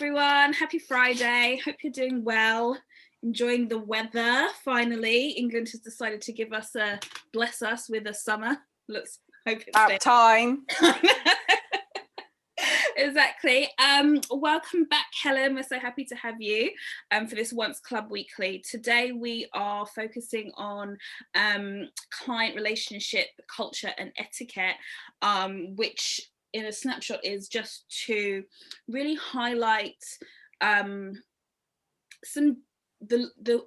everyone. Happy Friday. Hope you're doing well. Enjoying the weather. Finally, England has decided to give us bless us with a summer. Hope it's about time. Exactly. Welcome back, Helen. We're so happy to have you for this ŌNCE Club Weekly. Today we are focusing on client relationship culture and etiquette, which in a snapshot is just to really highlight the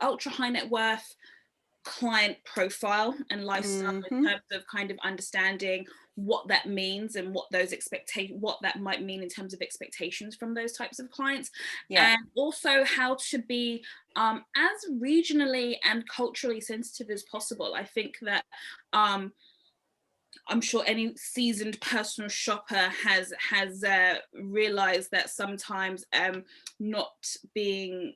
ultra high net worth client profile and lifestyle in terms of kind of understanding what that means and what that might mean in terms of expectations from those types of clients, and also how to be as regionally and culturally sensitive as possible. I think that I'm sure any seasoned personal shopper has realized that sometimes not being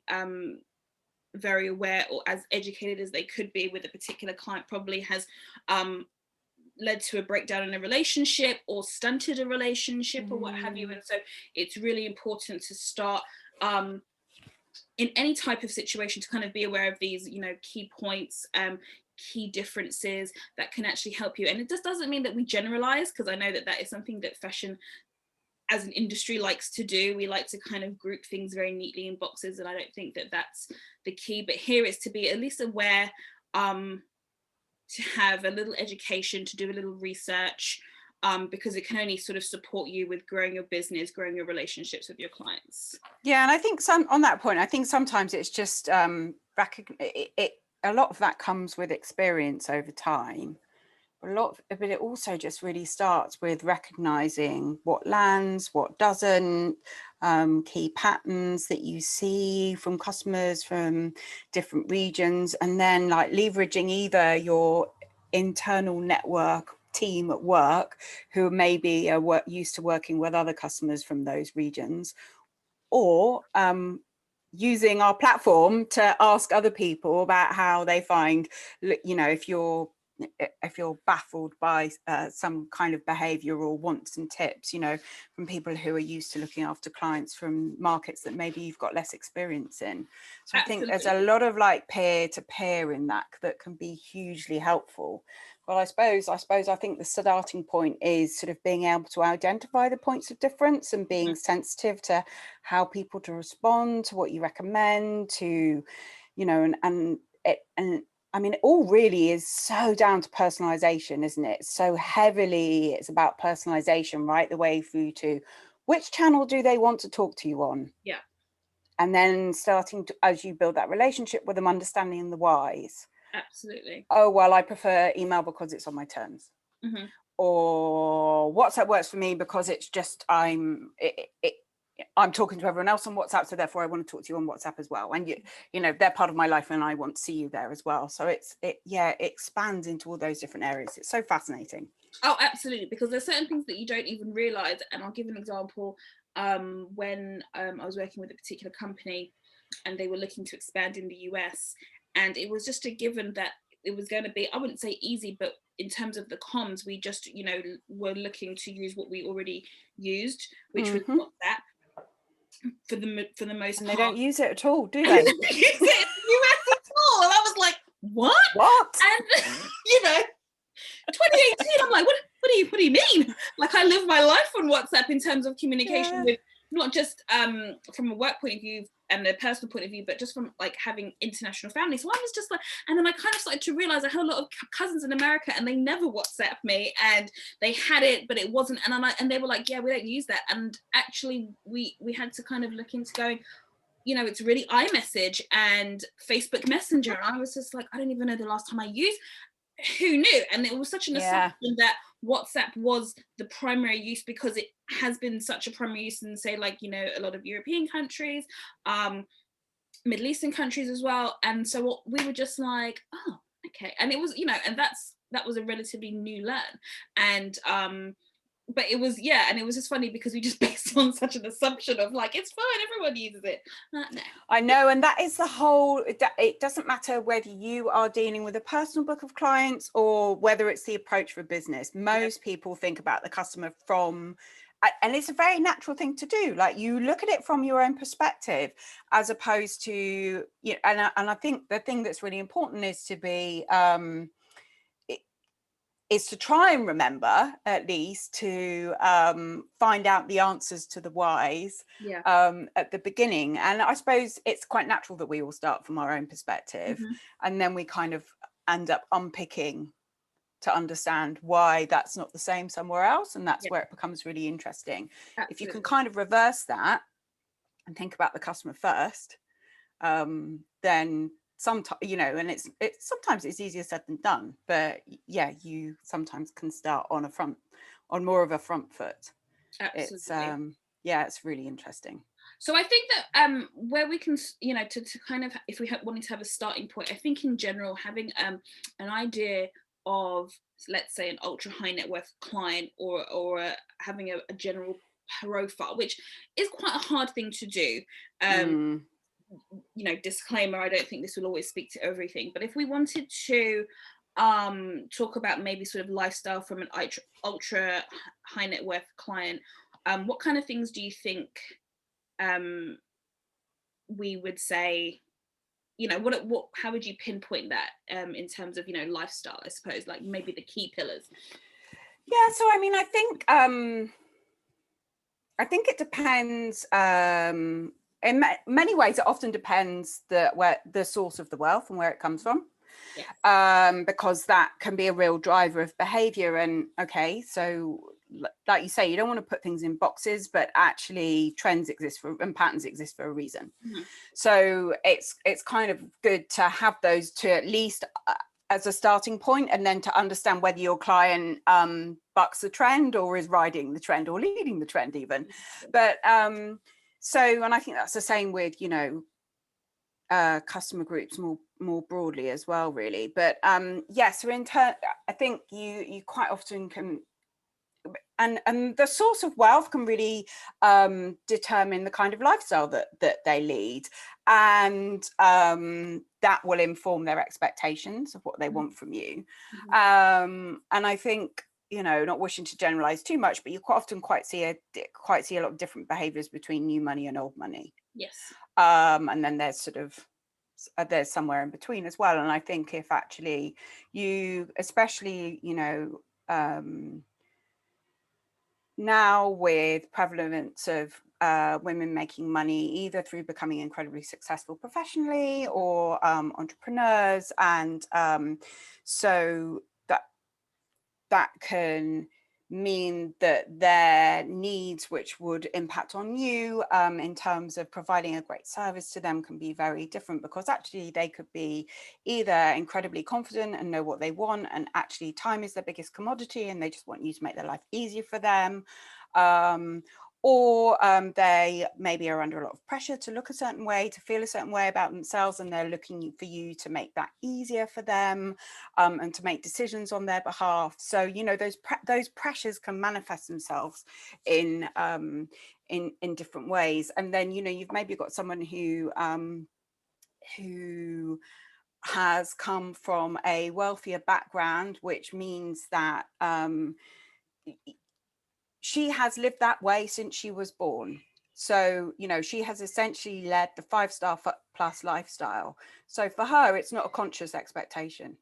very aware or as educated as they could be with a particular client probably has led to a breakdown in a relationship or stunted a relationship or what have you. And so it's really important to start in any type of situation to kind of be aware of these, key points, key differences that can actually help you. And it just doesn't mean that we generalize, because I know that that is something that fashion as an industry likes to do. We like to kind of group things very neatly in boxes, and I don't think that that's the key. But here is to be at least aware, to have a little education, to do a little research, because it can only sort of support you with growing your business, growing your relationships with your clients. Yeah, and I think on that point, I think sometimes it's just a lot of that comes with experience over time. But it also just really starts with recognizing what lands, what doesn't, key patterns that you see from customers from different regions, and then like leveraging either your internal network team at work who maybe are used to working with other customers from those regions, or using our platform to ask other people about how they find, if you're baffled by some kind of behavior or wants and tips, from people who are used to looking after clients from markets that maybe you've got less experience in. So Absolutely. I think there's a lot of like peer to peer in that can be hugely helpful. Well, I think the starting point is sort of being able to identify the points of difference and being sensitive to how people to respond to what you recommend to, I mean, it all really is so down to personalization, isn't it? So heavily, it's about personalization, right? The way through to which channel do they want to talk to you on? Yeah. And then starting to, as you build that relationship with them, understanding the whys. Absolutely. Oh, well, I prefer email because it's on my terms. Or WhatsApp works for me because it's just, I'm talking to everyone else on WhatsApp, so therefore I want to talk to you on WhatsApp as well. And they're part of my life and I want to see you there as well. So it expands into all those different areas. It's so fascinating. Oh, absolutely, because there's certain things that you don't even realize. And I'll give an example. When I was working with a particular company and they were looking to expand in the US, and it was just a given that it was going to be, I wouldn't say easy, but in terms of the comms, we just, were looking to use what we already used, which was WhatsApp. For the most and part. They don't use it at all, do they? They don't use it in the US at all. And I was like, what? And 2018, I'm like, what do you mean? Like, I live my life on WhatsApp in terms of communication with not just from a work point of view and a personal point of view, but just from like having international family. So I was just like, and then I kind of started to realize I had a lot of cousins in America and they never WhatsApp me, and they had it, but it wasn't. And and they were like, yeah, we don't use that. And actually we had to kind of look into going, it's really iMessage and Facebook Messenger. And I was just like, I don't even know the last time I used. Who knew? And it was such an assumption that WhatsApp was the primary use, because it has been such a primary use in, say, like, a lot of European countries, Middle Eastern countries as well. And so we were just like, oh, okay. And it was, and that was a relatively new learn. And but it was, and it was just funny because we just based on such an assumption of like, it's fine, everyone uses it. No. I know, and that is the whole, it doesn't matter whether you are dealing with a personal book of clients or whether it's the approach for business. Most people think about the customer from and it's a very natural thing to do. Like, you look at it from your own perspective, as opposed to, you know, and I think the thing that's really important is to be is to try and remember, at least, to find out the answers to the whys at the beginning. And I suppose it's quite natural that we all start from our own perspective, and then we kind of end up unpicking to understand why that's not the same somewhere else. And that's where it becomes really interesting. Absolutely. If you can kind of reverse that and think about the customer first, then sometimes, you know, and it's sometimes it's easier said than done, but yeah, you sometimes can start on more of a front foot. Absolutely. It's really interesting. So I think that where we can, you know, to kind of, if we wanted to have a starting point, I think in general, having an idea of, let's say, an ultra high net worth client, or having a general profile, which is quite a hard thing to do. You know, disclaimer, I don't think this will always speak to everything, but if we wanted to talk about maybe sort of lifestyle from an ultra high net worth client, what kind of things do you think we would say, you know, what how would you pinpoint that in terms of, you know, lifestyle, I suppose, like maybe the key pillars? Yeah, so I mean, I think it depends. In many ways, it often depends where the source of the wealth and where it comes from, because that can be a real driver of behavior. And okay, so like you say, you don't want to put things in boxes, but actually trends exist and patterns exist for a reason. So it's kind of good to have those to at least as a starting point, and then to understand whether your client bucks the trend, or is riding the trend, or leading the trend even. But so, and I think that's the same with, you know, customer groups more broadly as well, really. But yeah, so I think you quite often can, and the source of wealth can really determine the kind of lifestyle that they lead, and that will inform their expectations of what they want from you. And I think, you know, not wishing to generalize too much, but you quite often see a lot of different behaviors between new money and old money. And then there's sort of there's somewhere in between as well. And I think if actually you, especially, you know, now with prevalence of women making money either through becoming incredibly successful professionally, or entrepreneurs, and so that can mean that their needs, which would impact on you in terms of providing a great service to them, can be very different, because actually they could be either incredibly confident and know what they want, and actually time is their biggest commodity and they just want you to make their life easier for them, or they maybe are under a lot of pressure to look a certain way, to feel a certain way about themselves, and they're looking for you to make that easier for them, and to make decisions on their behalf. So, you know, those pressures can manifest themselves in different ways. And then, you know, you've maybe got someone who has come from a wealthier background, which means that she has lived that way since she was born. So, you know, she has essentially led the 5-star plus lifestyle. So for her, it's not a conscious expectation.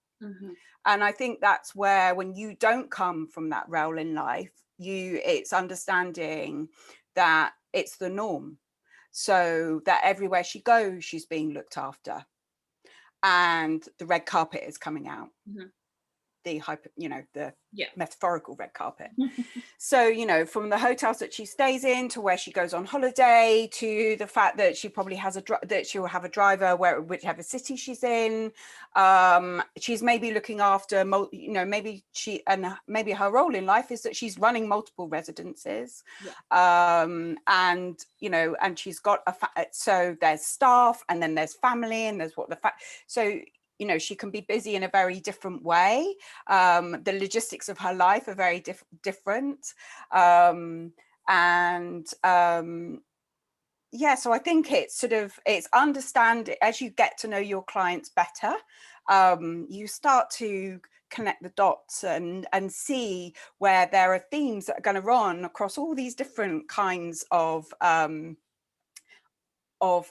And I think that's where, when you don't come from that role in life, it's understanding that it's the norm. So that everywhere she goes, she's being looked after, and the red carpet is coming out. The metaphorical red carpet. So, you know, from the hotels that she stays in, to where she goes on holiday, to the fact that she probably has that she'll have a driver whichever city she's in. She's maybe looking after, you know, maybe her role in life is that she's running multiple residences. And, you know, and she's got so there's staff, and then there's family, and there's so, you know, she can be busy in a very different way. The logistics of her life are very different. Yeah, so I think it's understand, as you get to know your clients better, you start to connect the dots and see where there are themes that are going to run across all these different kinds of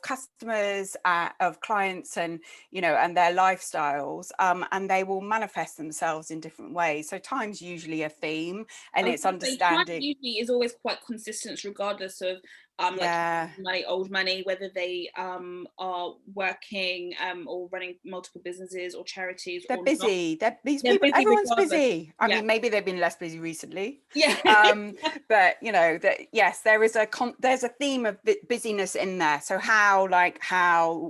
customers, of clients, and and their lifestyles, and they will manifest themselves in different ways. So time's usually a theme, and it's understanding. Time usually is always quite consistent, regardless of like money, old money, whether they are working or running multiple businesses or charities. They're or busy. Not. These They're people, busy everyone's regardless. busy. I mean, maybe they've been less busy recently. Yeah. But that yes, there's a theme of busyness in there. So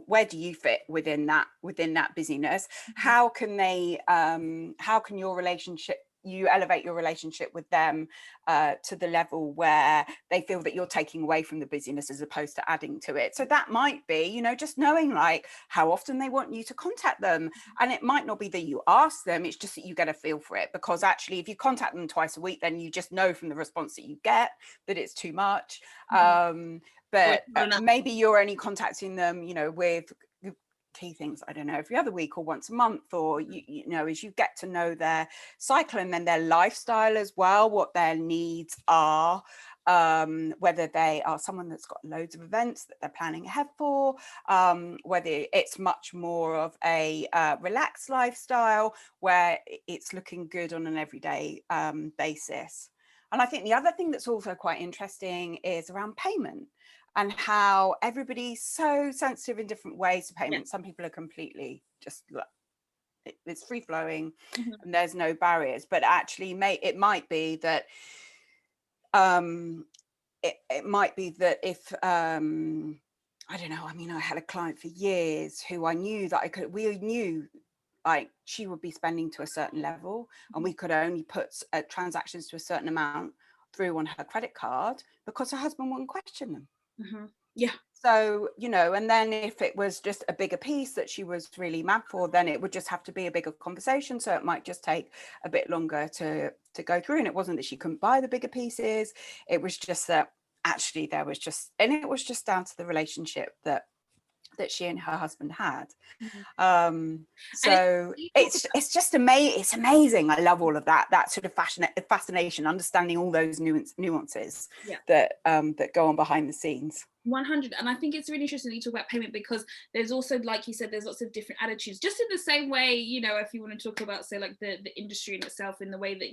where do you fit within that busyness? How can your relationship, you elevate your relationship with them to the level where they feel that you're taking away from the busyness as opposed to adding to it? So that might be, just knowing like how often they want you to contact them. And it might not be that you ask them, it's just that you get a feel for it, because actually if you contact them twice a week, then you just know from the response that you get that it's too much. But maybe you're only contacting them, with key things, I don't know, every other week or once a month, or as you get to know their cycle and then their lifestyle as well, what their needs are, whether they are someone that's got loads of events that they're planning ahead for, whether it's much more of a relaxed lifestyle where it's looking good on an everyday basis. And I think the other thing that's also quite interesting is around payment, and how everybody's so sensitive in different ways to payment. Some people are completely just, it's free flowing and there's no barriers, but actually it might be that it might be that if I don't know, I mean, I had a client for years who I knew that we knew like she would be spending to a certain level, and we could only put transactions to a certain amount through on her credit card because her husband wouldn't question them. So and then if it was just a bigger piece that she was really mad for, then it would just have to be a bigger conversation, so it might just take a bit longer to go through. And it wasn't that she couldn't buy the bigger pieces, it was just that actually it was just down to the relationship that she and her husband had. So it's just amazing. It's amazing. I love all of that sort of fascination, understanding all those nuances that go on behind the scenes. 100. And I think it's really interesting that you talk about payment, because there's also, like you said, there's lots of different attitudes, just in the same way, if you want to talk about, say, like the industry in itself, in the way that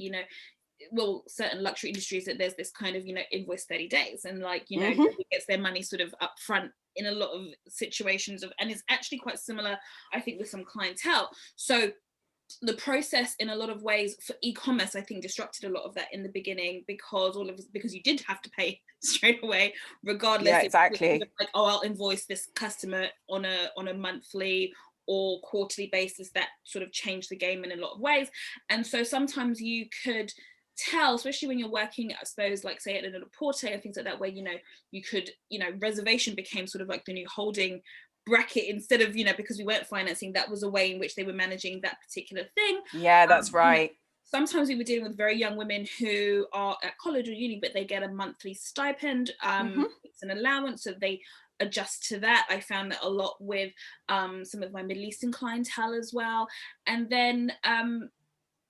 certain luxury industries, that there's this kind of invoice 30 days, and like nobody gets their money sort of up front in a lot of situations and it's actually quite similar, I think, with some clientele. So the process in a lot of ways for e-commerce, I think, disrupted a lot of that in the beginning, because you did have to pay straight away, regardless. Yeah, exactly. Like, I'll invoice this customer on a monthly or quarterly basis. That sort of changed the game in a lot of ways. And so sometimes you could tell, especially when you're working, I suppose, like say at a porte and things like that, where you could reservation became sort of like the new holding bracket, instead of because we weren't financing, that was a way in which they were managing that particular thing. Yeah, that's right. Sometimes we were dealing with very young women who are at college or uni, but they get a monthly stipend. It's an allowance, so they adjust to that. I found that a lot with some of my Middle Eastern clientele as well. And then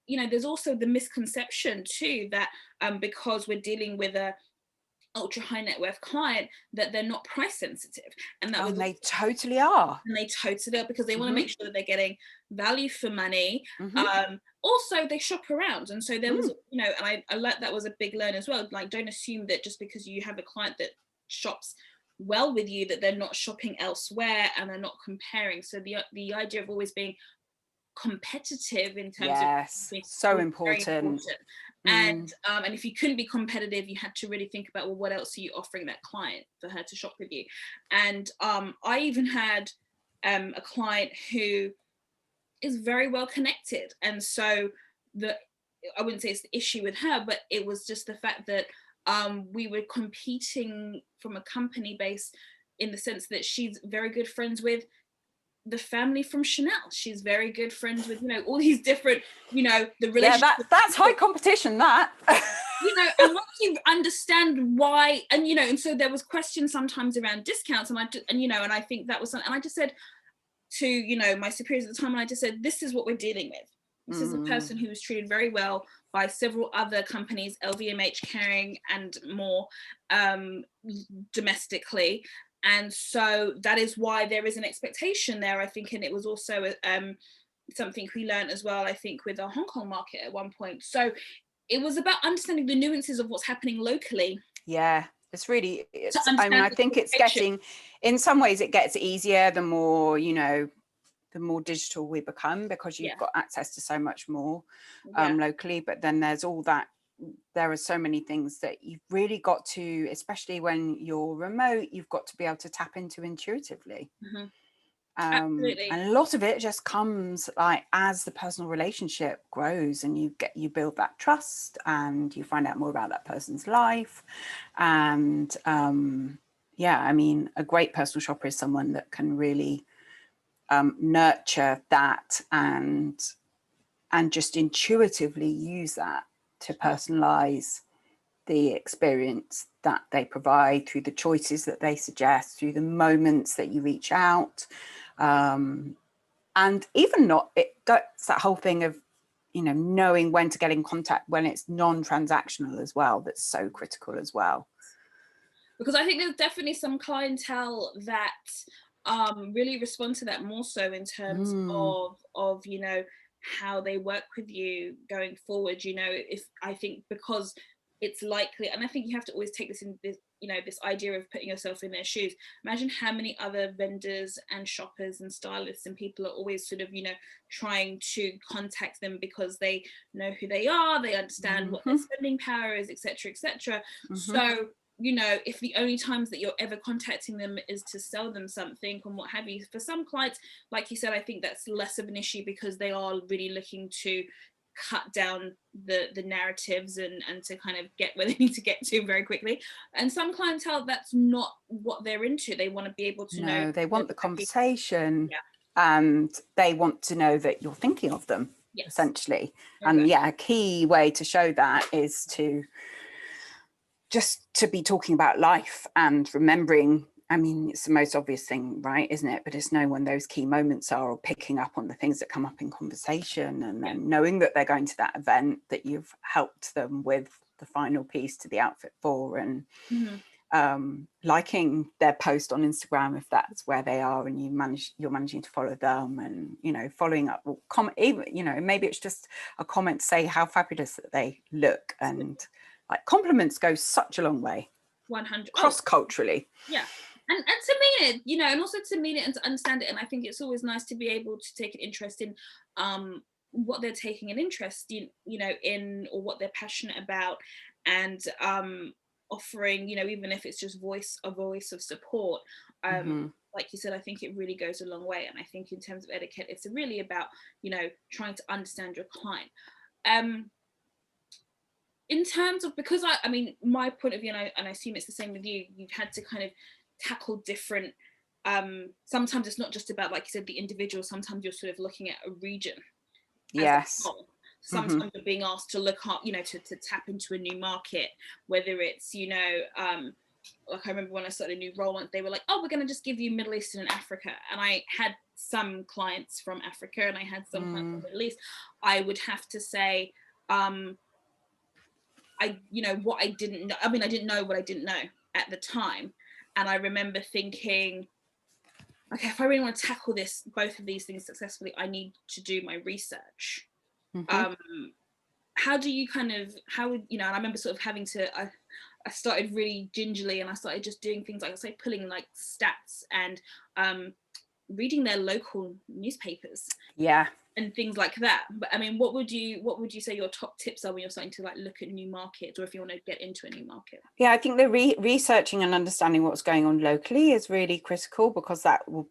there's also the misconception too that because we're dealing with a ultra high net worth client, that they're not price sensitive, and that they totally are. And they totally are, because they want to make sure that they're getting value for money. Also, they shop around, and so there was and I learned that was a big learn as well. Like, don't assume that just because you have a client that shops well with you, that they're not shopping elsewhere and they're not comparing. So the idea of always being competitive in terms of so important. And if you couldn't be competitive, you had to really think about, well, what else are you offering that client for her to shop with you? And I even had a client who is very well connected, and so I wouldn't say it's the issue with her, but it was just the fact that we were competing from a company base, in the sense that she's very good friends with the family from Chanel. She's very good friends with all these different the relationship. Yeah, that's high competition, that. And once you understand why, and so there was questions sometimes around discounts, and I think that was something, and I just said to my superiors at the time, and I just said, this is what we're dealing with. This is a person who was treated very well by several other companies, LVMH, Kering, and more, domestically. And so that is why there is an expectation there, I think. And it was also something we learned as well, I think, with our Hong Kong market at one point. So it was about understanding the nuances of what's happening locally. Yeah, it's really, I mean, I think it's getting, in some ways it gets easier the more, you know, the more digital we become, because you've got access to so much more locally. But then there's all that, there are so many things that you've really got to, especially when you're remote, you've got to be able to tap into intuitively. Absolutely. And a lot of it just comes like as the personal relationship grows, and you build that trust, and you find out more about that person's life. And yeah, I mean, a great personal shopper is someone that can really nurture that and just intuitively use that to personalize the experience that they provide through the choices that they suggest, through the moments that you reach out. And even not, that's that whole thing of, you know, knowing when to get in contact when it's non-transactional as well. That's so critical as well. Because I think there's definitely some clientele that really respond to that more so in terms of, you know, how they work with you going forward. You know, if I think because it's likely, and I think you have to always take this in this, you know, this idea of putting yourself in their shoes. Imagine how many other vendors and shoppers and stylists and people are always sort of, you know, trying to contact them because they know who they are, they understand what their spending power is, etc., etc. So, you know, if the only times that you're ever contacting them is to sell them something and what have you, for some clients, like you said, I think that's less of an issue because they are really looking to cut down the narratives and to kind of get where they need to get to very quickly. And some clientele, that's not what they're into. They want to be able to know. They want the conversation, and they want to know that you're thinking of them, essentially. And a key way to show that is to just to be talking about life and remembering. I mean, it's the most obvious thing, right? Isn't it? But it's knowing when those key moments are, or picking up on the things that come up in conversation, and then knowing that they're going to that event that you've helped them with the final piece to the outfit for, and liking their post on Instagram if that's where they are, and you're managing to follow them, and, you know, following up, or even, you know, maybe it's just a comment to say how fabulous that they look, and like compliments go such a long way. 100 cross-culturally. And to mean it, you know, and also to mean it and to understand it. And I think it's always nice to be able to take an interest in what they're taking an interest in, you know, in, or what they're passionate about, and offering, you know, even if it's just a voice of support. Like you said, I think it really goes a long way. And I think in terms of etiquette, it's really about, you know, trying to understand your client. In terms of, because I mean, my point of view, and I assume it's the same with you, you've had to kind of tackle different, sometimes it's not just about, like you said, the individual, sometimes you're sort of looking at a region. Sometimes you're being asked to look up, you know, to tap into a new market, whether it's, you know, like I remember when I started a new role, they were like, oh, we're going to just give you Middle Eastern and Africa. And I had some clients from Africa and I had some clients from the Middle East. I would have to say, you know, what I didn't know, I mean, I didn't know what I didn't know at the time. And I remember thinking, okay, if I really want to tackle both of these things successfully, I need to do my research. How do you kind of, you know, and I remember sort of having to, I started really gingerly, and I started just doing things like, I started pulling like stats and reading their local newspapers. And things like that. But I mean, what would you say your top tips are when you're starting to like look at new markets, or if you want to get into a new market? I think the researching and understanding what's going on locally is really critical, because that will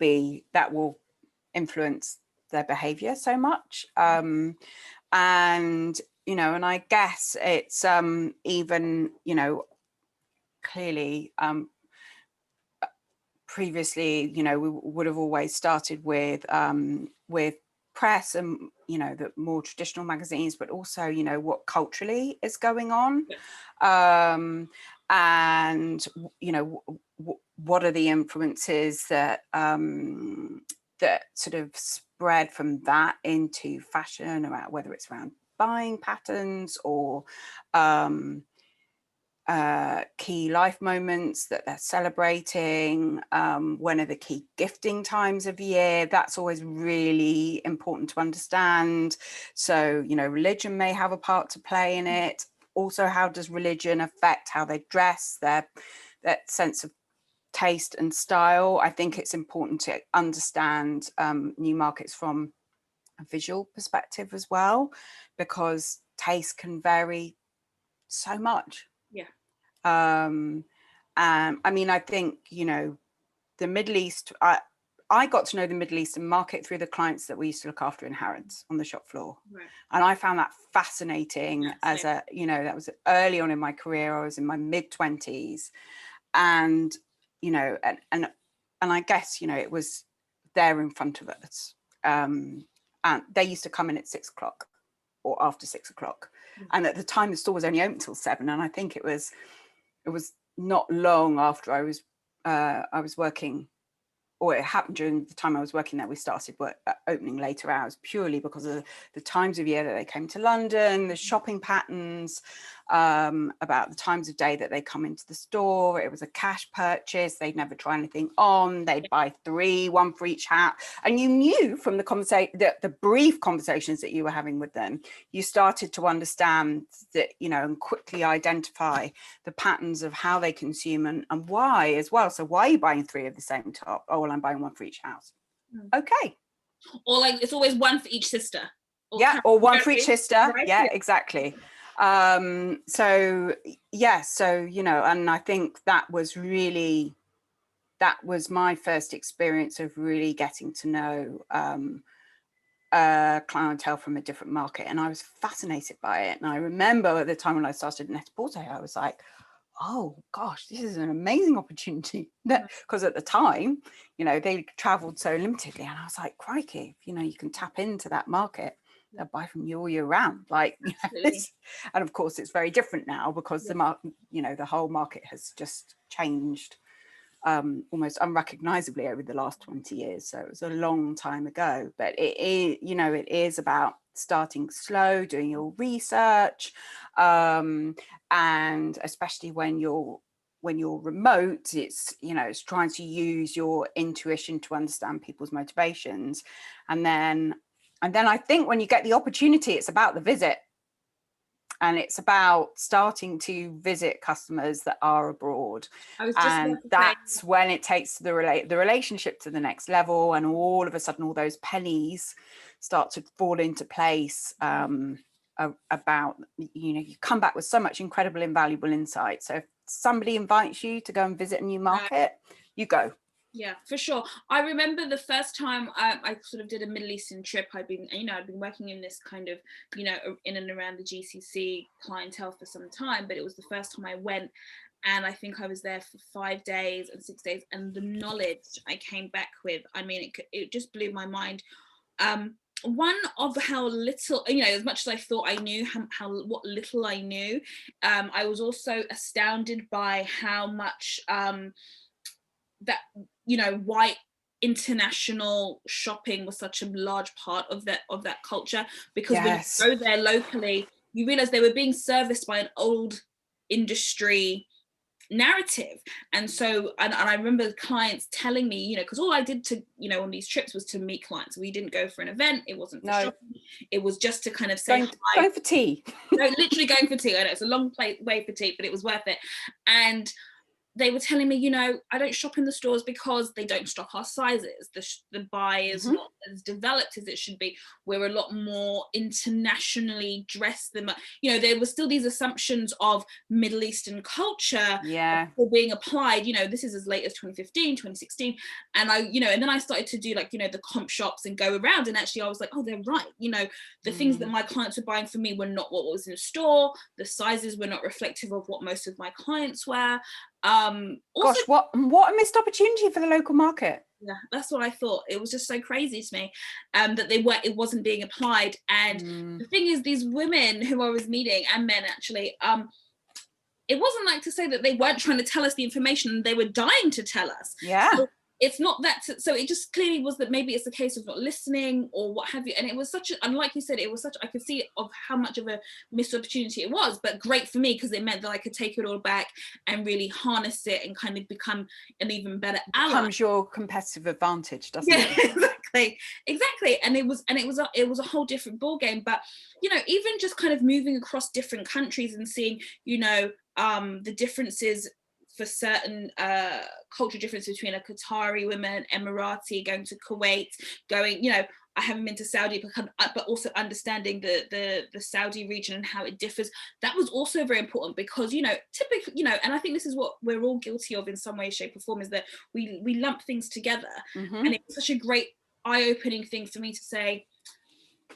influence their behavior so much. And, you know, and I guess it's even, you know, clearly previously, you know, we would have always started with press and, you know, the more traditional magazines, but also, you know, what culturally is going on. And, you know, what are the influences that that sort of spread from that into fashion, about whether it's around buying patterns or key life moments that they're celebrating, when are the key gifting times of year. That's always really important to understand. So, you know, religion may have a part to play in it. Also, how does religion affect how they dress, that sense of taste and style? I think it's important to understand new markets from a visual perspective as well, because taste can vary so much. Yeah. And I mean, I think, you know, the Middle East, I got to know the Middle Eastern market through the clients that we used to look after in Harrods on the shop floor. Right. And I found that fascinating as a, you know, that was early on in my career. I was in my mid-20s, and, you know, and I guess, you know, it was there in front of us. And they used to come in at 6 o'clock or after 6 o'clock. And at the time the store was only open till 7. And I think it was not long after I was working, or it happened during the time I was working there, we started opening later hours, purely because of the times of year that they came to London, the shopping patterns, about the times of day that they come into the store. It was a cash purchase. They'd never try anything on. They'd buy 3, 1 for each hat. And you knew from the conversation, the brief conversations that you were having with them, you started to understand that, you know, and quickly identify the patterns of how they consume and why as well. So why are you buying 3 of the same top? Oh, well, I'm buying 1 for each house. Okay. Or like it's always 1 for each sister. Or 1 for each sister. Right? Yeah, exactly. So yeah, so, you know, and I think that was my first experience of really getting to know clientele from a different market, and I was fascinated by it. And I remember at the time when I started Net-a-Porter, I was like, oh gosh, this is an amazing opportunity, because at the time, you know, they traveled so limitedly, and I was like, crikey, you know, you can tap into that market. They'll buy from you all year round, like, you know, and of course it's very different now, because the market, you know, the whole market has just changed almost unrecognizably over the last 20 years. So it was a long time ago, but it is, you know, it is about starting slow, doing your research, and especially when you're remote, it's, you know, it's trying to use your intuition to understand people's motivations. And then I think when you get the opportunity, it's about the visit. And it's about starting to visit customers that are abroad. And that's when it takes the relationship to the next level. And all of a sudden, all those pennies start to fall into place, about, you know, you come back with so much incredible, invaluable insight. So if somebody invites you to go and visit a new market, you go. Yeah, for sure. I remember the first time I sort of did a Middle Eastern trip. I'd been working in this kind of, you know, in and around the GCC clientele for some time, but it was the first time I went, and I think I was there for 5 days and 6 days, and the knowledge I came back with, I mean, it just blew my mind. One of how little, you know, as much as I thought I knew, what little I knew, I was also astounded by how much that, you know, white international shopping was such a large part of that culture, because when you go there locally, you realize they were being serviced by an old industry narrative. And so, and I remember clients telling me, you know, because all I did to, you know, on these trips was to meet clients. We didn't go for an event. It wasn't for shopping. It was just to kind of say hi. Going for tea. No, literally going for tea. I know it's a long way for tea, but it was worth it. And they were telling me, you know, I don't shop in the stores because they don't stock our sizes. The buy is not as developed as it should be. We're a lot more internationally dressed than, you know, there were still these assumptions of Middle Eastern culture being applied. You know, this is as late as 2015, 2016. And I, you know, and then I started to do, like, you know, the comp shops and go around, and actually I was like, oh, they're right. You know, the things that my clients were buying for me were not what was in store. The sizes were not reflective of what most of my clients were. Also, gosh, what a missed opportunity for the local market. Yeah, that's what I thought. It was just so crazy to me, that it wasn't being applied. And the thing is, these women who I was meeting, and men actually, it wasn't like to say that they weren't trying to tell us the information. They were dying to tell us. Yeah. So it's not that, so it just clearly was that maybe it's a case of not listening or what have you, and it was such a, and like you said, it was such, I could see of how much of a missed opportunity it was, but great for me because it meant that I could take it all back and really harness it and kind of become an even better ally. Becomes your competitive advantage, doesn't Yeah, it? exactly. And it was a whole different ball game. But you know, even just kind of moving across different countries and seeing, you know, the differences for certain cultural differences between a Qatari woman, Emirati, going to Kuwait, going, you know, I haven't been to Saudi, but also understanding the Saudi region and how it differs. That was also very important because, you know, typically, you know, and I think this is what we're all guilty of in some way, shape or form, is that we lump things together. Mm-hmm. And it was such a great eye-opening thing for me to say,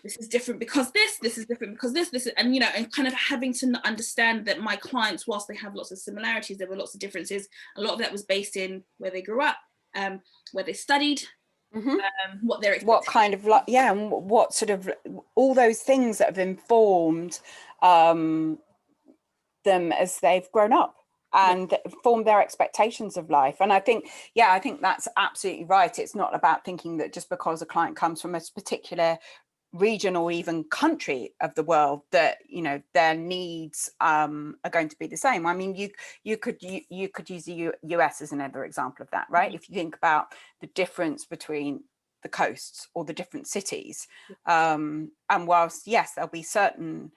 this is different because this is different because this is, and you know, and kind of having to understand that my clients, whilst they have lots of similarities, there were lots of differences. A lot of that was based in where they grew up, where they studied, mm-hmm. What their what kind of, like, yeah, and what sort of, all those things that have informed them as they've grown up and formed their expectations of life. And I think, yeah, I think that's absolutely right. It's not about thinking that just because a client comes from a particular region or even country of the world that, you know, their needs are going to be the same. I mean, you could use the US as another example of that, right? If you think about the difference between the coasts or the different cities, and whilst yes, there'll be certain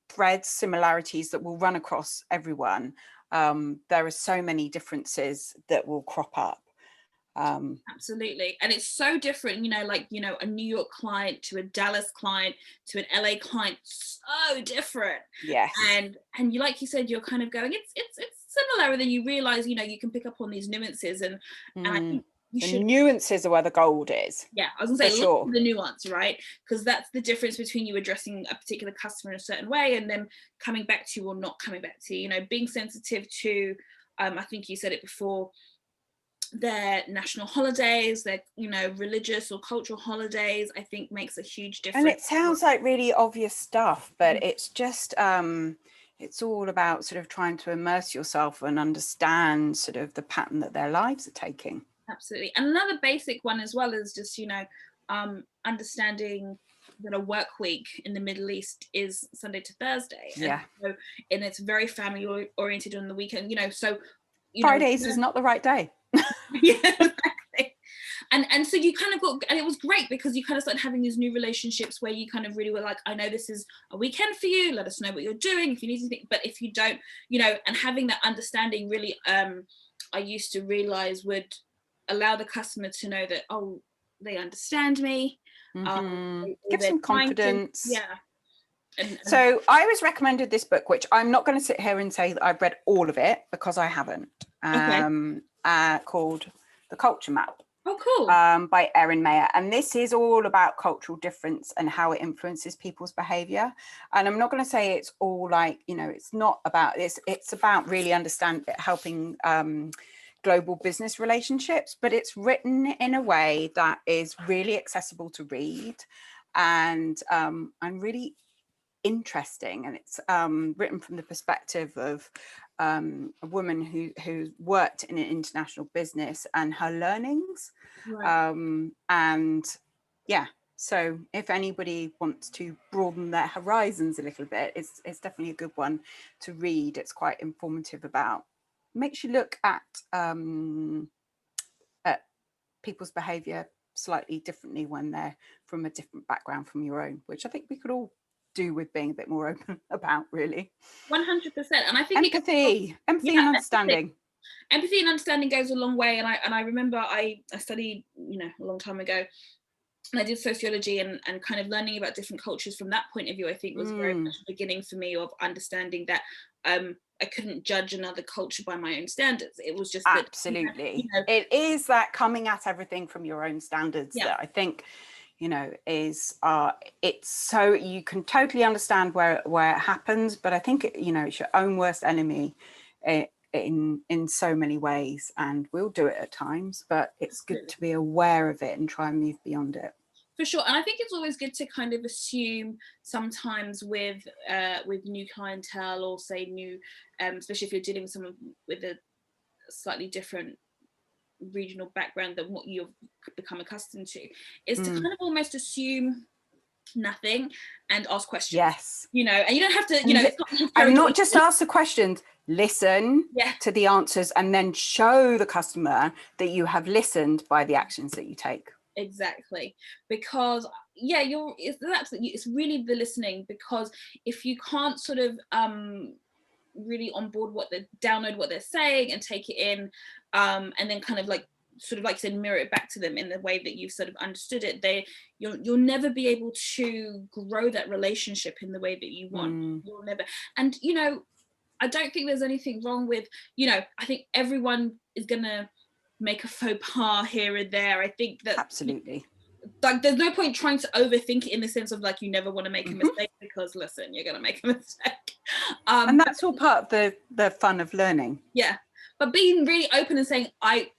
threads, similarities that will run across everyone, there are so many differences that will crop up. Absolutely. And it's so different, you know, like, you know, a New York client to a Dallas client to an LA client, so different. Yes. And you, like you said, you're kind of going, it's similar, and then you realize, you know, you can pick up on these nuances, and I think the nuances are where the gold is. Yeah, I was gonna say, sure. The nuance, right? Because that's the difference between you addressing a particular customer in a certain way and then coming back to you or not coming back to you. You know, being sensitive to, I think you said it before, their national holidays, their, you know, religious or cultural holidays, I think makes a huge difference. And it sounds like really obvious stuff, but it's just it's all about sort of trying to immerse yourself and understand sort of the pattern that their lives are taking. Absolutely. And another basic one as well is just, you know, understanding that a work week in the Middle East is Sunday to Thursday. Yeah. And it's very family oriented on the weekend, you know, so Fridays is not the right day. Yeah, exactly. And so you kind of got, and it was great because you kind of started having these new relationships where you kind of really were like, I know this is a weekend for you, let us know what you're doing if you need anything, but if you don't, you know, and having that understanding really, I used to realize would allow the customer to know that, oh, they understand me. Give some confidence. And so I was recommended this book, which I'm not going to sit here and say that I've read all of it because I haven't, called The Culture Map. Oh, cool. By Erin Mayer. And this is all about cultural difference and how it influences people's behavior. And I'm not going to say it's all like, you know, it's not about this. It's about really helping global business relationships, but it's written in a way that is really accessible to read and really interesting. And it's written from the perspective of a woman who worked in an international business and her learnings. Right. And yeah, so if anybody wants to broaden their horizons a little bit, it's definitely a good one to read. It's quite informative makes you look at people's behavior slightly differently when they're from a different background from your own, which I think we could all do with being a bit more open about, really. 100%. And I think empathy and understanding. Empathy and understanding goes a long way. And I remember I studied, you know, a long time ago, and I did sociology, and kind of learning about different cultures from that point of view, I think was very much the beginning for me of understanding that I couldn't judge another culture by my own standards. It was just absolutely, you know, it is that coming at everything from your own standards that I think, you know, is it's so you can totally understand where it happens, but I think, you know, it's your own worst enemy in so many ways, and we'll do it at times, but it's good to be aware of it and try and move beyond it. For sure. And I think it's always good to kind of assume sometimes with new clientele, or say new, especially if you're dealing with someone with a slightly different regional background than what you've become accustomed to, is to Mm. kind of almost assume nothing and ask questions. Yes. You know, and you don't have to, you know, it's not and not just ask the questions, listen yeah. to the answers, and then show the customer that you have listened by the actions that you take. Exactly, because yeah, it's really the listening, because if you can't sort of really on board download what they're saying and take it in, and then kind of like sort of like I said, mirror it back to them in the way that you've sort of understood it, you'll never be able to grow that relationship in the way that you want. You'll never. And you know, I don't think there's anything wrong with, you know, I think everyone is gonna make a faux pas here and there. I think that Absolutely. Like there's no point trying to overthink it in the sense of like you never want to make a mistake, because listen, you're gonna make a mistake. And that's all part of the fun of learning. Yeah, but being really open and saying, I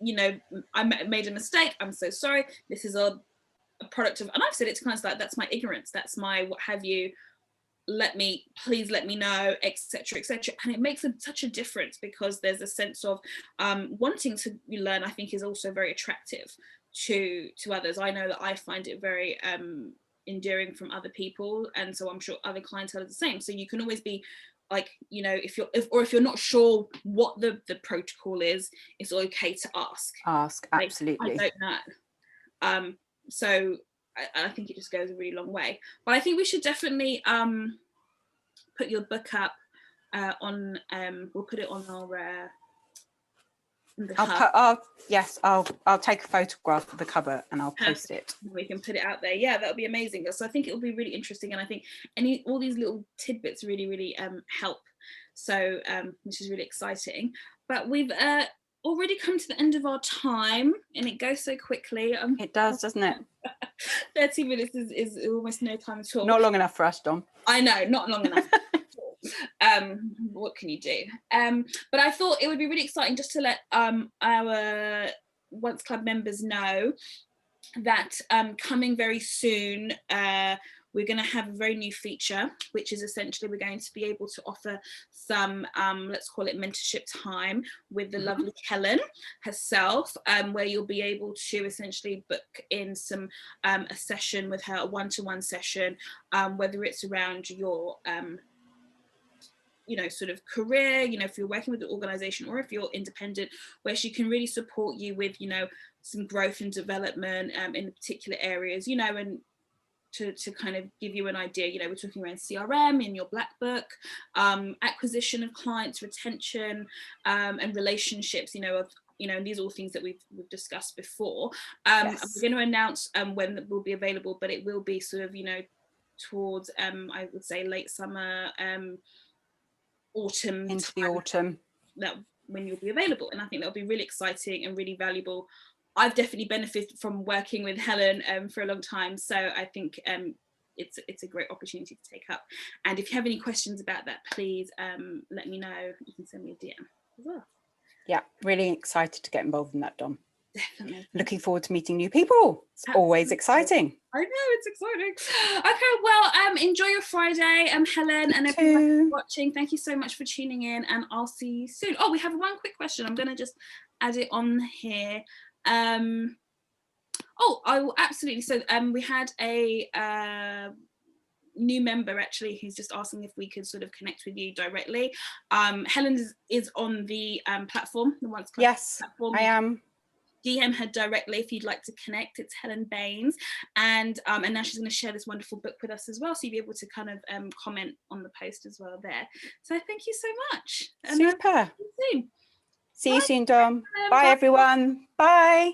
made a mistake, I'm so sorry, this is a product of, and I've said it to clients like, that's my ignorance, that's my what have you, please let me know, etc., etc. And it makes such a difference, because there's a sense of wanting to learn, I think, is also very attractive to others. I know that I find it very endearing from other people, and so I'm sure other clientele are the same. So you can always be like, you know, if you're not sure what the protocol is, it's okay to ask. Absolutely. Like, I don't know. So I think it just goes a really long way. But I think we should definitely put your book up on. We'll put it on our. I'll take a photograph of the cover and I'll post it. We can put it out there. Yeah, that would be amazing. So I think it will be really interesting, and I think all these little tidbits really help. So which is really exciting. But we've already come to the end of our time, and it goes so quickly. It does, doesn't it? 30 minutes is almost no time at all. Not long enough for us, Dom. I know, not long enough. What can you do? But I thought it would be really exciting just to let our ŌNCE Club members know that coming very soon, we're going to have a very new feature, which is essentially we're going to be able to offer some, let's call it mentorship time with the lovely Helen herself, where you'll be able to essentially book in some a session with her, a one-to-one session, whether it's around your you know, sort of career, you know, if you're working with an organization or if you're independent, where she can really support you with, you know, some growth and development in particular areas, you know, and to kind of give you an idea, you know, we're talking around CRM in your black book, acquisition of clients, retention, and relationships, you know, and these are all things that we've discussed before. Yes. We're going to announce when that will be available, but it will be sort of, you know, towards I would say late summer, autumn, into the autumn, that when you'll be available. And I think that'll be really exciting and really valuable. I've definitely benefited from working with Helen for a long time, so I think it's a great opportunity to take up. And if you have any questions about that, please let me know. You can send me a DM as well. Yeah, really excited to get involved in that, Dom. Definitely. Looking forward to meeting new people. It's always exciting. I know, it's exciting. Okay, well, enjoy your Friday, Helen, and everyone watching. Thank you so much for tuning in, and I'll see you soon. Oh, we have one quick question. I'm going to just add it on here. Oh, I will absolutely. So we had a new member actually who's just asking if we could sort of connect with you directly. Helen is on the platform, the ŌNCE Club. Yes, platform. I am. DM her directly if you'd like to connect. It's Helen Baynes, and now she's going to share this wonderful book with us as well, so you'll be able to kind of comment on the post as well there. So thank you so much. Super. See you soon. See you soon, Dom. Bye everyone. Bye.